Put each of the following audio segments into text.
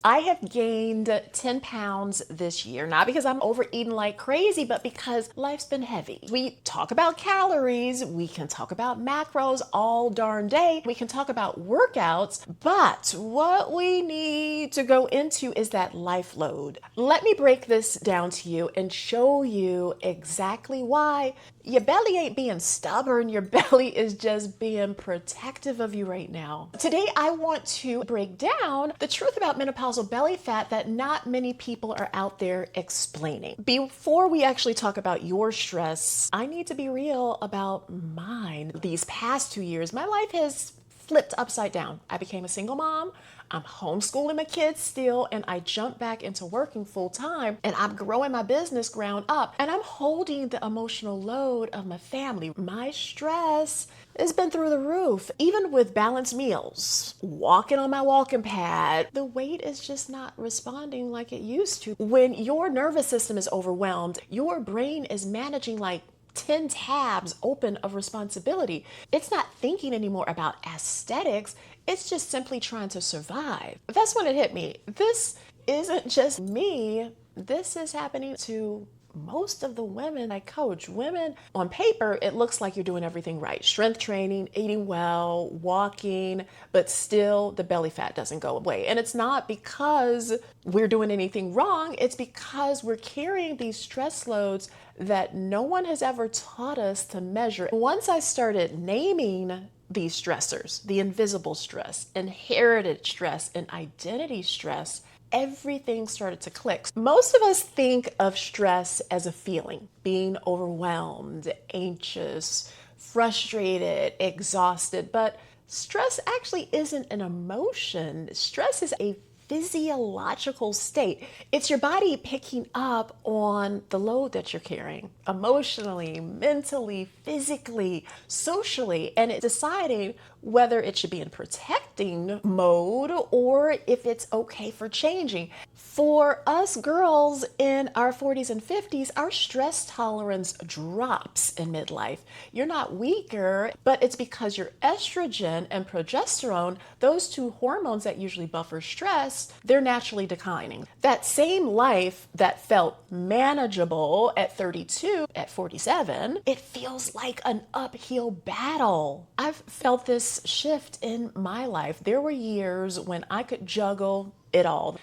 I have gained 10 pounds this year, not because I'm overeating like crazy, but because life's been heavy. We talk about calories, we can talk about macros all darn day, we can talk about workouts, but what we need to go into is that life load. Let me break this down to you and show you exactly why your belly ain't being stubborn. Your belly is just being protective of you right now. Today, I want to break down the truth about menopausal belly fat that not many people are out there explaining. Before we actually talk about your stress, I need to be real about mine. These past 2 years, my life has flipped upside down. I became a single mom. I'm homeschooling my kids still, and I jumped back into working full time, and I'm growing my business ground up, and I'm holding the emotional load of my family. My stress has been through the roof. Even with balanced meals, walking on my walking pad, the weight is just not responding like it used to. When your nervous system is overwhelmed, your brain is managing like 10 tabs open of responsibility. It's not thinking anymore about aesthetics. It's just simply trying to survive. That's when it hit me. This isn't just me. This is happening to most of the women I coach. Women, on paper, it looks like you're doing everything right. Strength training, eating well, walking, but still the belly fat doesn't go away. And it's not because we're doing anything wrong. It's because we're carrying these stress loads that no one has ever taught us to measure. Once I started naming these stressors, the invisible stress, inherited stress, and identity stress, everything started to click. Most of us think of stress as a feeling, being overwhelmed, anxious, frustrated, exhausted, but stress actually isn't an emotion. Stress is a physiological state. It's your body picking up on the load that you're carrying emotionally, mentally, physically, socially, and it's deciding whether it should be in protecting mode or if it's okay for changing. For us girls in our 40s and 50s, our stress tolerance drops in midlife. You're not weaker, but it's because your estrogen and progesterone, those two hormones that usually buffer stress, they're naturally declining. That same life that felt manageable at 32, at 47, it feels like an uphill battle. I've felt this shift in my life. There were years when I could juggle it all,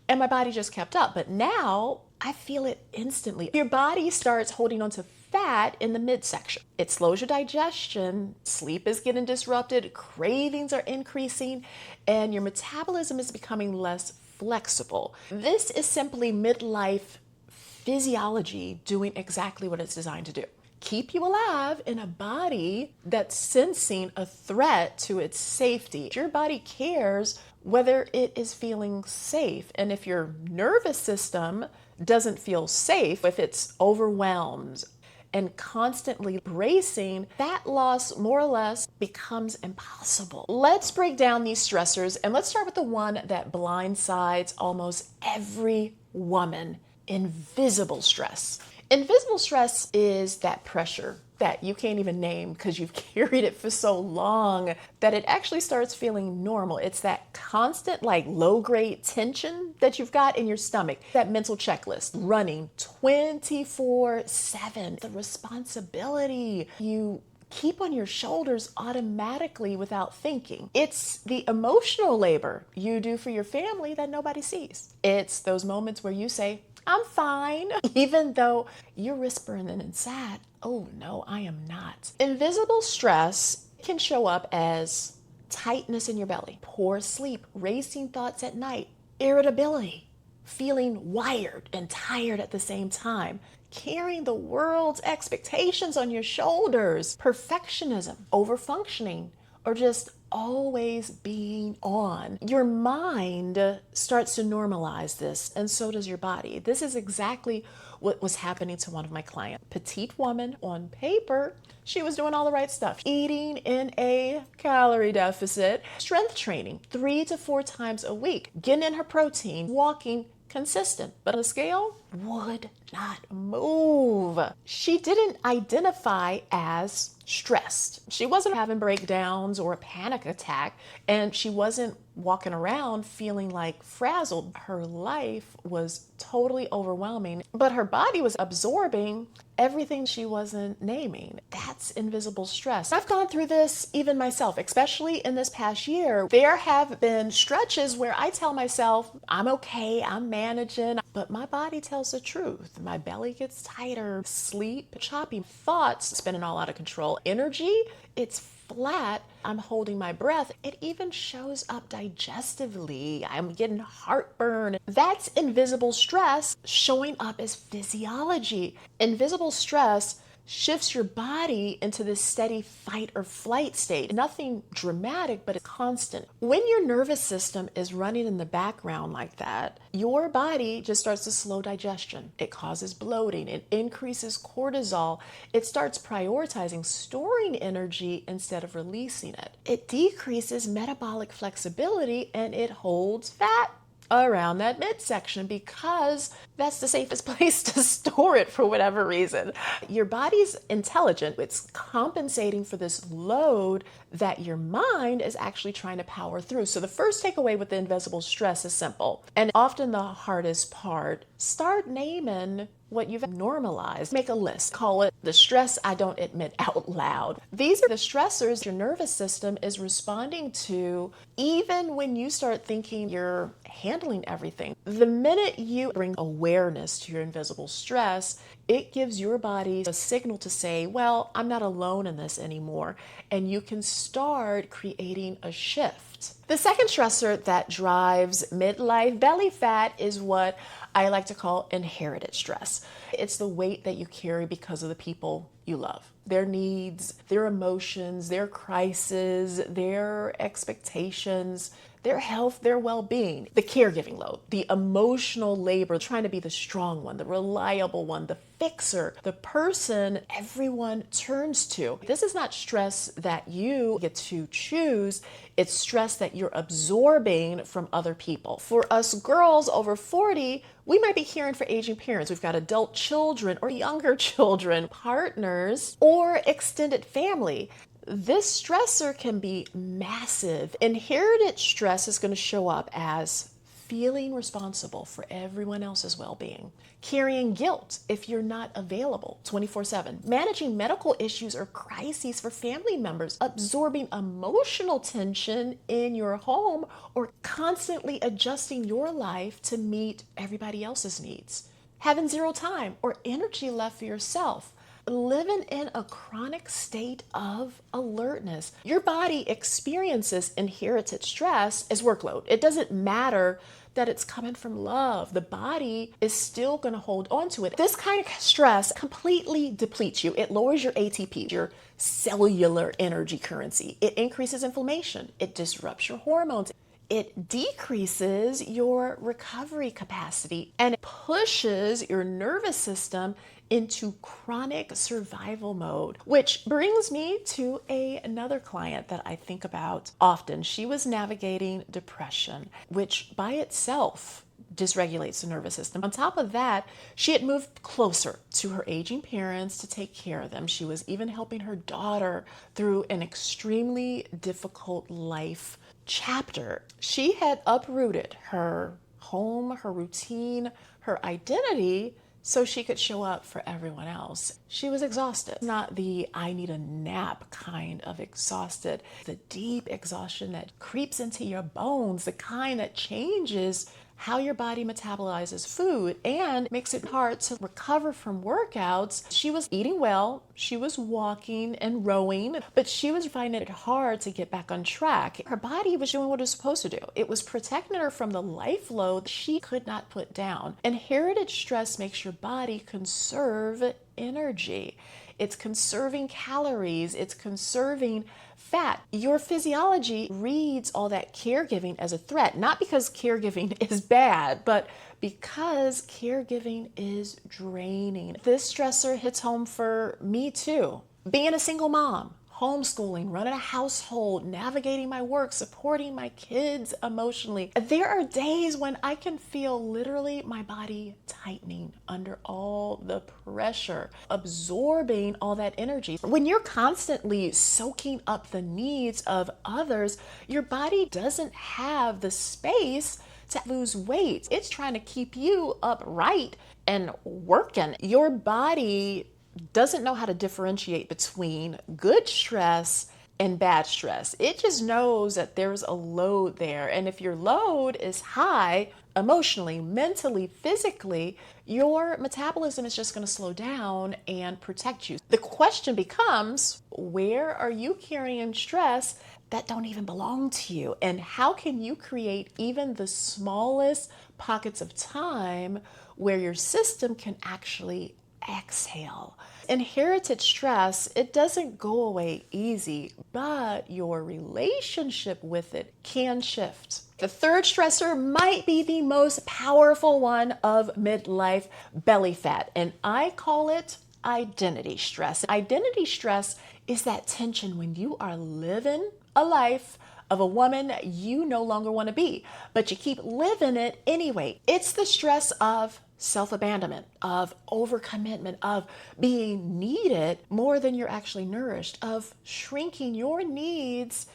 and my body just kept up. But now I feel it instantly. Your body starts holding on to fat in the midsection. It slows your digestion, sleep is getting disrupted, cravings are increasing, and your metabolism is becoming less flexible. This is simply midlife physiology doing exactly what it's designed to do. Keep you alive in a body that's sensing a threat to its safety. Your body cares whether it is feeling safe. And if your nervous system doesn't feel safe, if it's overwhelmed and constantly bracing, fat loss more or less becomes impossible. Let's break down these stressors, and let's start with the one that blindsides almost every woman: invisible stress. Invisible stress is that pressure that you can't even name because you've carried it for so long that it actually starts feeling normal. It's that constant, like, low-grade tension that you've got in your stomach, that mental checklist running 24/7. The responsibility you keep on your shoulders automatically without thinking. It's the emotional labor you do for your family that nobody sees. It's those moments where you say, I'm fine, even though you're whispering and inside, oh no, I am not. Invisible stress can show up as tightness in your belly, poor sleep, racing thoughts at night, irritability, feeling wired and tired at the same time, carrying the world's expectations on your shoulders, perfectionism, overfunctioning, or just always being on. Your mind starts to normalize this, and so does your body. This is exactly what was happening to one of my clients. Petite woman, on paper, she was doing all the right stuff. Eating in a calorie deficit, strength training 3 to 4 times a week, getting in her protein, walking consistent. But on the scale, would not move. She didn't identify as stressed. She wasn't having breakdowns or a panic attack, and she wasn't walking around feeling like frazzled. Her life was totally overwhelming, but her body was absorbing everything she wasn't naming. That's invisible stress. I've gone through this even myself, especially in this past year. There have been stretches where I tell myself, I'm okay, I'm managing, but my body tells the truth. My belly gets tighter, sleep choppy, thoughts spinning all out of control, energy, it's flat. I'm holding my breath. It even shows up digestively. I'm getting heartburn. That's invisible stress showing up as physiology. Invisible stress shifts your body into this steady fight or flight state. Nothing dramatic, but it's constant. When your nervous system is running in the background like that, your body just starts to slow digestion. It causes bloating. It increases cortisol. It starts prioritizing storing energy instead of releasing it. It decreases metabolic flexibility and it holds fat around that midsection because that's the safest place to store it for whatever reason. Your body's intelligent. It's compensating for this load that your mind is actually trying to power through. So the first takeaway with the invisible stress is simple, and often the hardest part. Start naming what you've normalized. Make a list. Call it the stress I don't admit out loud. These are the stressors your nervous system is responding to even when you start thinking you're handling everything. The minute you bring awareness to your invisible stress, it gives your body a signal to say, well, I'm not alone in this anymore. And you can start creating a shift. The second stressor that drives midlife belly fat is what I like to call inherited stress. It's the weight that you carry because of the people you love. Their needs, their emotions, their crises, their expectations, their health, their well-being, the caregiving load, the emotional labor, trying to be the strong one, the reliable one, the fixer, the person everyone turns to. This is not stress that you get to choose. It's stress that you're absorbing from other people. For us girls over 40, we might be caring for aging parents. We've got adult children or younger children, partners, or extended family. This stressor can be massive. Inherited stress is going to show up as feeling responsible for everyone else's well-being, carrying guilt if you're not available 24/7, managing medical issues or crises for family members, absorbing emotional tension in your home, or constantly adjusting your life to meet everybody else's needs, having zero time or energy left for yourself, living in a chronic state of alertness. Your body experiences inherited stress as workload. It doesn't matter that it's coming from love. The body is still going to hold on to it. This kind of stress completely depletes you. It lowers your ATP, your cellular energy currency. It increases inflammation. It disrupts your hormones. It decreases your recovery capacity and it pushes your nervous system into chronic survival mode, which brings me to another client that I think about often. She was navigating depression, which by itself dysregulates the nervous system. On top of that, she had moved closer to her aging parents to take care of them. She was even helping her daughter through an extremely difficult life chapter. She had uprooted her home, her routine, her identity so she could show up for everyone else. She was exhausted, not the I need a nap kind of exhausted, the deep exhaustion that creeps into your bones, the kind that changes how your body metabolizes food and makes it hard to recover from workouts. She was eating well, she was walking and rowing, but she was finding it hard to get back on track. Her body was doing what it was supposed to do. It was protecting her from the life load she could not put down. Inherited stress makes your body conserve energy. It's conserving calories, it's conserving fat. Your physiology reads all that caregiving as a threat, not because caregiving is bad, but because caregiving is draining. This stressor hits home for me too. Being a single mom, homeschooling, running a household, navigating my work, supporting my kids emotionally. There are days when I can feel literally my body tightening under all the pressure, absorbing all that energy. When you're constantly soaking up the needs of others, your body doesn't have the space to lose weight. It's trying to keep you upright and working. Your body doesn't know how to differentiate between good stress and bad stress. It just knows that there's a load there. And if your load is high, emotionally, mentally, physically, your metabolism is just going to slow down and protect you. The question becomes, where are you carrying stress that don't even belong to you? And how can you create even the smallest pockets of time where your system can actually exhale? Inherited stress, it doesn't go away easy, but your relationship with it can shift. The third stressor might be the most powerful one of midlife: belly fat, and I call it identity stress. Identity stress is that tension when you are living a life of a woman you no longer want to be, but you keep living it anyway. It's the stress of self-abandonment, of overcommitment, of being needed more than you're actually nourished, of shrinking your needs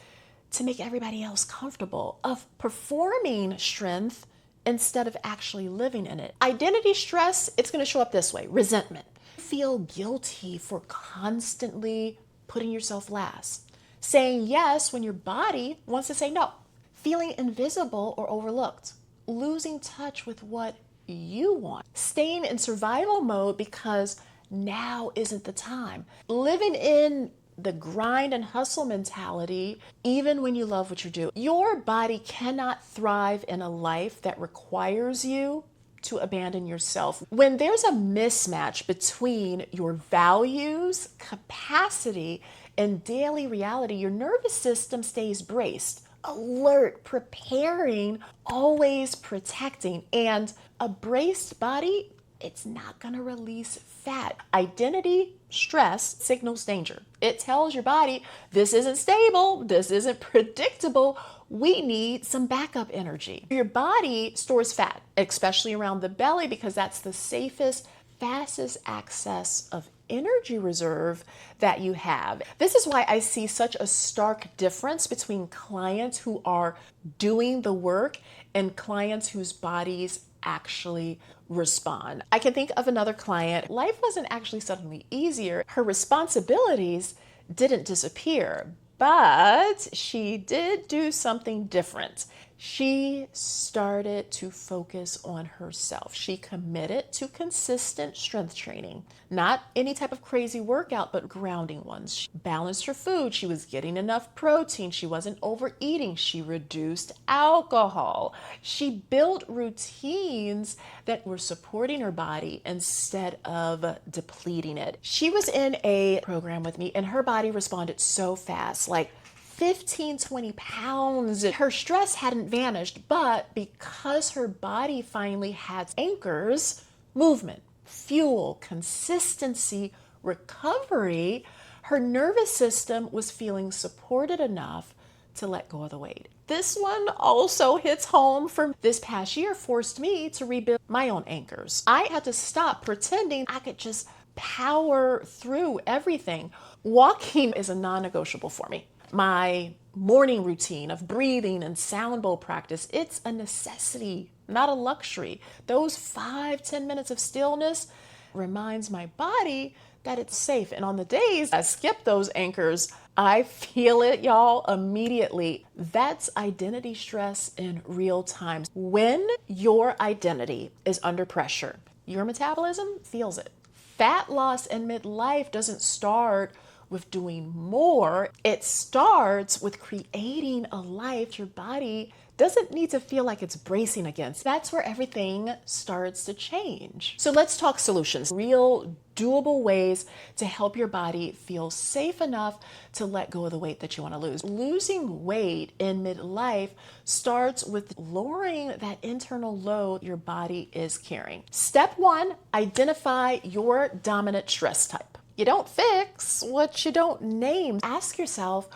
to make everybody else comfortable, of performing strength instead of actually living in it. Identity stress, it's going to show up this way: resentment. Feel guilty for constantly putting yourself last, saying yes when your body wants to say no, feeling invisible or overlooked, losing touch with what you want, staying in survival mode because now isn't the time, living in the grind and hustle mentality even when you love what you do. Your body cannot thrive in a life that requires you to abandon yourself. When there's a mismatch between your values, capacity, and daily reality, your nervous system stays braced, alert, preparing, always protecting. And a braced body, it's not going to release fat. Identity stress signals danger. It tells your body, this isn't stable, this isn't predictable. We need some backup energy. Your body stores fat, especially around the belly, because that's the safest, fastest access of energy reserve that you have. This is why I see such a stark difference between clients who are doing the work and clients whose bodies actually respond. I can think of another client. Life wasn't actually suddenly easier. Her responsibilities didn't disappear, but she did do something different. She started to focus on herself. She committed to consistent strength training, not any type of crazy workout, but grounding ones. She balanced her food. She was getting enough protein. She wasn't overeating. She reduced alcohol. She built routines that were supporting her body instead of depleting it. She was in a program with me and her body responded so fast, like 15, 20 pounds. Her stress hadn't vanished, but because her body finally had anchors, movement, fuel, consistency, recovery, her nervous system was feeling supported enough to let go of the weight. This one also hits home. For this past year forced me to rebuild my own anchors. I had to stop pretending I could just power through everything. Walking is a non-negotiable for me. My morning routine of breathing and sound bowl practice, it's a necessity, not a luxury. Those 5-10 minutes of stillness reminds my body that it's safe. And on the days I skip those anchors, I feel it, y'all, immediately. That's identity stress in real time. When your identity is under pressure, your metabolism feels it. Fat loss in midlife doesn't start with doing more. It starts with creating a life your body doesn't need to feel like it's bracing against. That's where everything starts to change. So let's talk solutions, real doable ways to help your body feel safe enough to let go of the weight that you want to lose. Losing weight in midlife starts with lowering that internal load your body is carrying. Step one, identify your dominant stress type. You don't fix what you don't name. Ask yourself,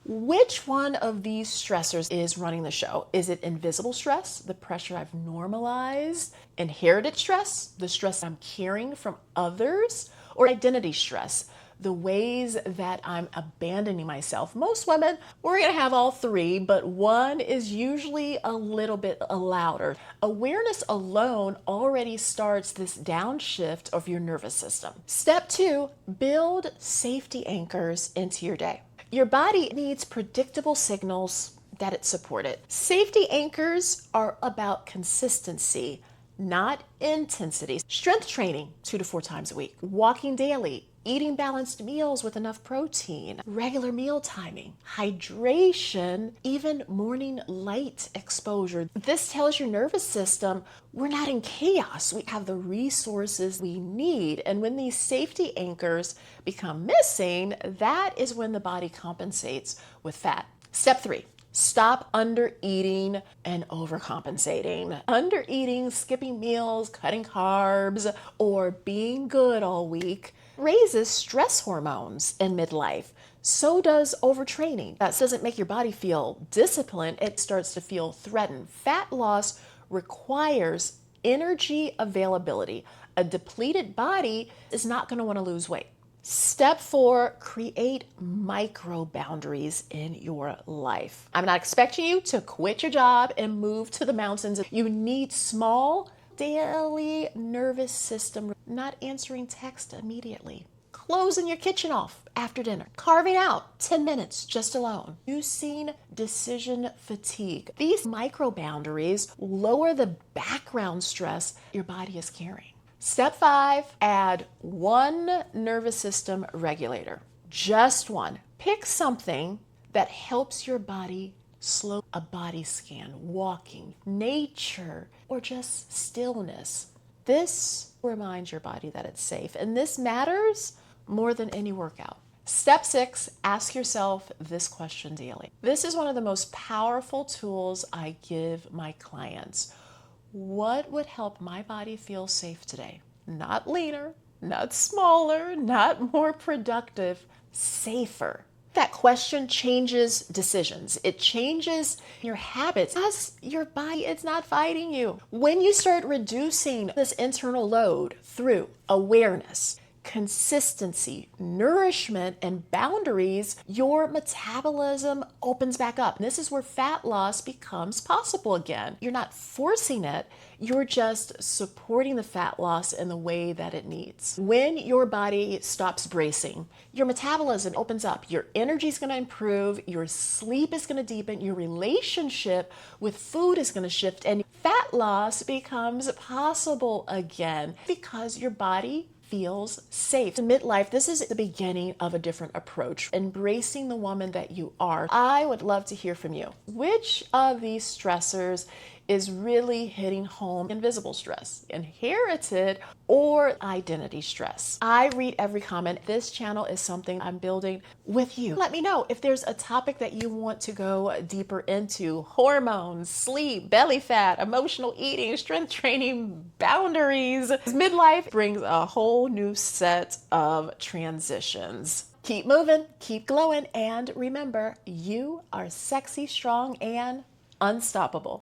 which one of these stressors is running the show? Is it invisible stress, the pressure I've normalized, inherited stress, the stress I'm carrying from others, or identity stress, the ways that I'm abandoning myself? Most women, we're going to have all three, but one is usually a little bit louder. Awareness alone already starts this downshift of your nervous system. Step 2, build safety anchors into your day. Your body needs predictable signals that it supported. Safety anchors are about consistency, not intensity. Strength training 2 to 4 times a week, walking daily, eating balanced meals with enough protein, regular meal timing, hydration, even morning light exposure. This tells your nervous system we're not in chaos. We have the resources we need. And when these safety anchors become missing, that is when the body compensates with fat. Step 3. Stop under-eating and overcompensating. Under-eating, skipping meals, cutting carbs, or being good all week raises stress hormones in midlife. So does overtraining. That doesn't make your body feel disciplined. It starts to feel threatened. Fat loss requires energy availability. A depleted body is not going to want to lose weight. Step 4, create micro boundaries in your life. I'm not expecting you to quit your job and move to the mountains. You need small, daily nervous system, not answering text immediately, closing your kitchen off after dinner, carving out 10 minutes just alone, reducing decision fatigue. These micro boundaries lower the background stress your body is carrying. Step 5, add one nervous system regulator. Just one. Pick something that helps your body slow. A body scan, walking, nature, or just stillness. This reminds your body that it's safe, and this matters more than any workout. Step 6, ask yourself this question daily. This is one of the most powerful tools I give my clients. What would help my body feel safe today? Not leaner, not smaller, not more productive, safer. That question changes decisions. It changes your habits because your body is not fighting you. When you start reducing this internal load through awareness, consistency, nourishment, and boundaries, your metabolism opens back up. And this is where fat loss becomes possible again. You're not forcing it, you're just supporting the fat loss in the way that it needs. When your body stops bracing, your metabolism opens up, your energy is going to improve, your sleep is going to deepen, your relationship with food is going to shift, and fat loss becomes possible again because your body feels safe. In midlife, this is the beginning of a different approach, embracing the woman that you are. I would love to hear from you. Which of these stressors is really hitting home? Invisible stress, inherited, or identity stress? I read every comment. This channel is something I'm building with you. Let me know if there's a topic that you want to go deeper into. Hormones, sleep, belly fat, emotional eating, strength training, boundaries. Midlife brings a whole new set of transitions. Keep moving, keep glowing, and remember, you are sexy, strong, and unstoppable.